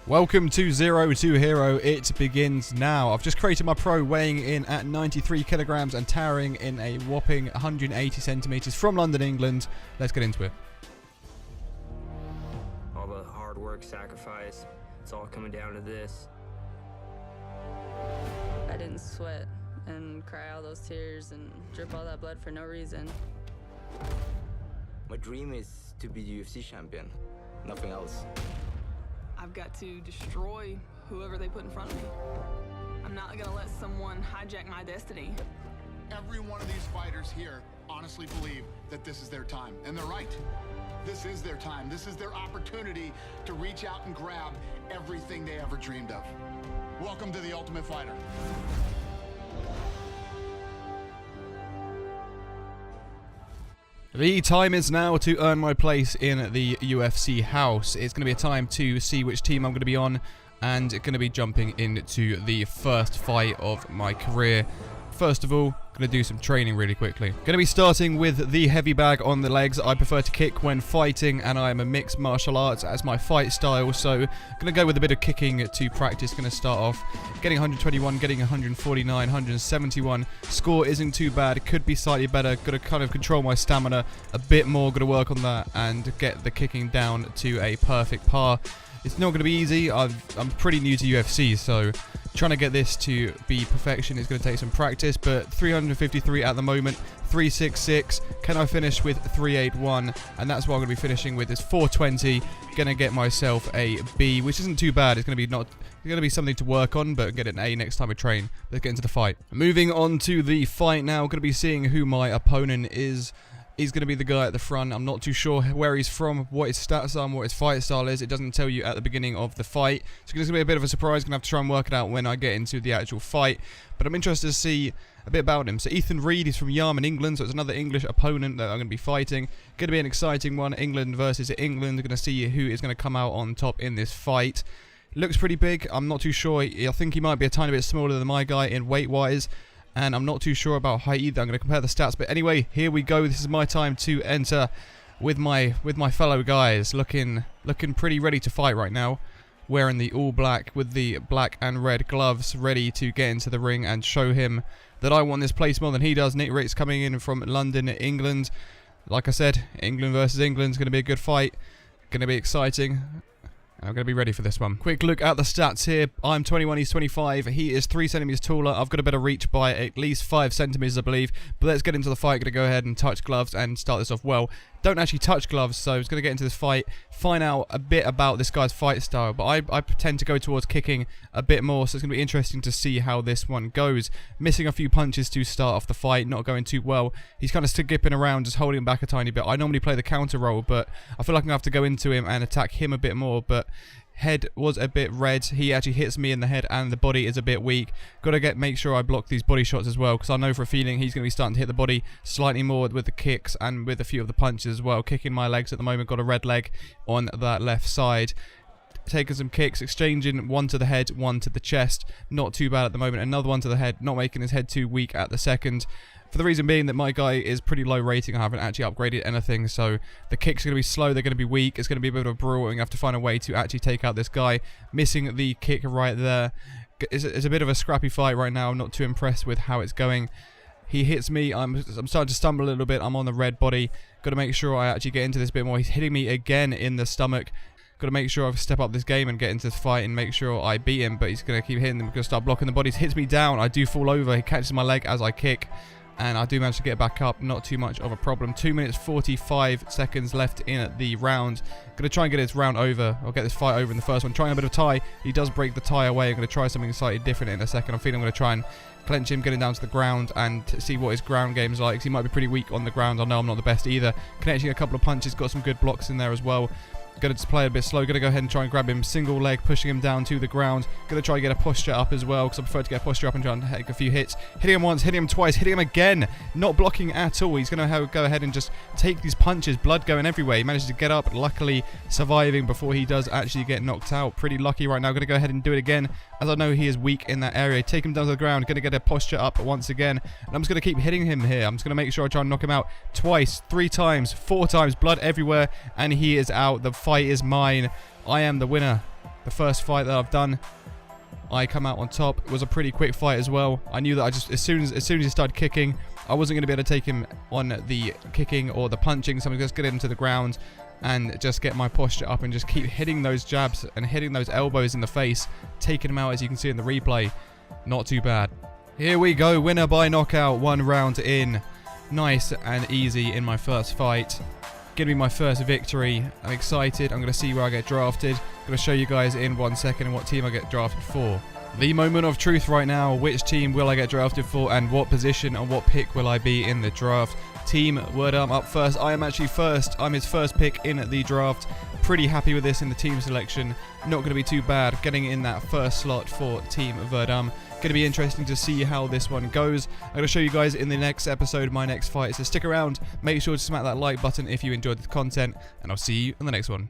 Welcome to Zero to Hero. It begins now. I've just created my pro, weighing in at 93 kilograms and towering in a whopping 180 centimeters from London, England. Let's get into it. All the hard work, sacrifice, it's all coming down to this. I didn't sweat and cry all those tears and drip all that blood for no reason. My dream is to be the UFC champion, nothing else. I've got to destroy whoever they put in front of me. I'm not gonna let someone hijack my destiny. Every one of these fighters here honestly believe that this is their time, and they're right. This is their time. This is their opportunity to reach out and grab everything they ever dreamed of. Welcome to The Ultimate Fighter. The time is now to earn my place in the UFC house. It's going to be a time to see which team I'm going to be on, and going to be jumping into the first fight of my career. First of all, going to do some training really quickly. Going to be starting with the heavy bag on the legs. I prefer to kick when fighting, and I am a mixed martial arts as my fight style, so going to go with a bit of kicking to practice. Going to start off getting 121, getting 149, 171. Score isn't too bad, could be slightly better. Got to kind of control my stamina a bit more, got to work on that and get the kicking down to a perfect par. It's not going to be easy. I'm pretty new to UFC, so trying to get this to be perfection is going to take some practice, but 353 at the moment, 366. Can I finish with 381? And that's what I'm going to be finishing with is 420. Going to get myself a B, which isn't too bad. It's going to be something to work on, but get an A next time I train. Let's get into the fight. Moving on to the fight now. Going to be seeing who my opponent is. He's going to be the guy at the front. I'm not too sure where he's from, what his stats are, and what his fight style is. It doesn't tell you at the beginning of the fight. So it's going to be a bit of a surprise. Going to have to try and work it out when I get into the actual fight. But I'm interested to see a bit about him. So Ethan Reed is from Yarmouth, England. So it's another English opponent that I'm going to be fighting. Going to be an exciting one. England versus England. Going to see who is going to come out on top in this fight. Looks pretty big. I'm not too sure. I think he might be a tiny bit smaller than my guy in weight-wise. And I'm not too sure about height either. I'm going to compare the stats. But anyway, here we go. This is my time to enter with my fellow guys. Looking pretty ready to fight right now. Wearing the all black with the black and red gloves. Ready to get into the ring and show him that I want this place more than he does. Nick Rixy coming in from London, England. Like I said, England versus England is going to be a good fight. Going to be exciting. I'm going to be ready for this one. Quick look at the stats here. I'm 21, he's 25. He is 3 centimeters taller. I've got a better reach by at least 5 centimeters, I believe. But let's get into the fight. Going to go ahead and touch gloves and start this off well. Don't actually touch gloves, so I'm just going to get into this fight, find out a bit about this guy's fight style. But I tend to go towards kicking a bit more, so it's going to be interesting to see how this one goes. Missing a few punches to start off the fight, not going too well. He's kind of skipping around, just holding him back a tiny bit. I normally play the counter roll, but I feel like I'm going to have to go into him and attack him a bit more. But head was a bit red. He actually hits me in the head, and the body is a bit weak. Got to make sure I block these body shots as well, because I know for a feeling he's going to be starting to hit the body slightly more with the kicks and with a few of the punches as well. Kicking my legs at the moment. Got a red leg on that left side. Taking some kicks, exchanging one to the head, one to the chest. Not too bad at the moment. Another one to the head, not making his head too weak at the second. For the reason being that my guy is pretty low rating. I haven't actually upgraded anything, so the kicks are going to be slow, they're going to be weak, it's going to be a bit of a brawl, and you have to find a way to actually take out this guy. Missing the kick right there. It's a bit of a scrappy fight right now. I'm not too impressed with how it's going. He hits me, I'm starting to stumble a little bit, I'm on the red body. Got to make sure I actually get into this a bit more. He's hitting me again in the stomach. Got to make sure I step up this game and get into this fight and make sure I beat him, but he's going to keep hitting them. I'm going to start blocking the bodies. Hits me down, I do fall over, he catches my leg as I kick. And I do manage to get back up, not too much of a problem. 2 minutes 45 seconds left in the round. Going to try and get this round over, or get this fight over in the first one. Trying a bit of tie. He does break the tie away. I'm going to try something slightly different in a second. I'm feeling I'm going to try and clench him, get him down to the ground, and see what his ground game's like. 'Cause he might be pretty weak on the ground. I know I'm not the best either. Connecting a couple of punches, got some good blocks in there as well. Going to just play a bit slow. Going to go ahead and try and grab him single leg, pushing him down to the ground. Going to try and get a posture up as well, because I prefer to get a posture up and try and take a few hits. Hitting him once, hitting him twice, hitting him again. Not blocking at all. He's going to go ahead and just take these punches. Blood going everywhere. He manages to get up, luckily surviving before he does actually get knocked out. Pretty lucky right now. Going to go ahead and do it again, as I know he is weak in that area. Take him down to the ground. Going to get a posture up once again. And I'm just going to keep hitting him here. I'm just going to make sure I try and knock him out twice, 3 times, 4 times. Blood everywhere. And he is out. The fight is mine. I am the winner. The first fight that I've done, I come out on top. It was a pretty quick fight as well. I knew that I just, as soon as he started kicking, I wasn't going to be able to take him on the kicking or the punching, so I'm just get him to the ground and just get my posture up and just keep hitting those jabs and hitting those elbows in the face, taking him out as you can see in the replay. Not too bad. Here we go, winner by knockout, 1 round in. Nice and easy in my first fight. Gonna be my first victory. I'm excited. I'm gonna see where I get drafted. I'm gonna show you guys in 1 second and what team I get drafted for. The moment of truth right now. Which team will I get drafted for, and what position and what pick will I be in the draft? Team Word Arm up first. I am actually first. I'm his first pick in the draft. Pretty happy with this in the team selection. Not going to be too bad getting in that first slot for Team Verdum. Going to be interesting to see how this one goes. I'm going to show you guys in the next episode my next fight, so stick around. Make sure to smack that like button if you enjoyed the content, and I'll see you in the next one.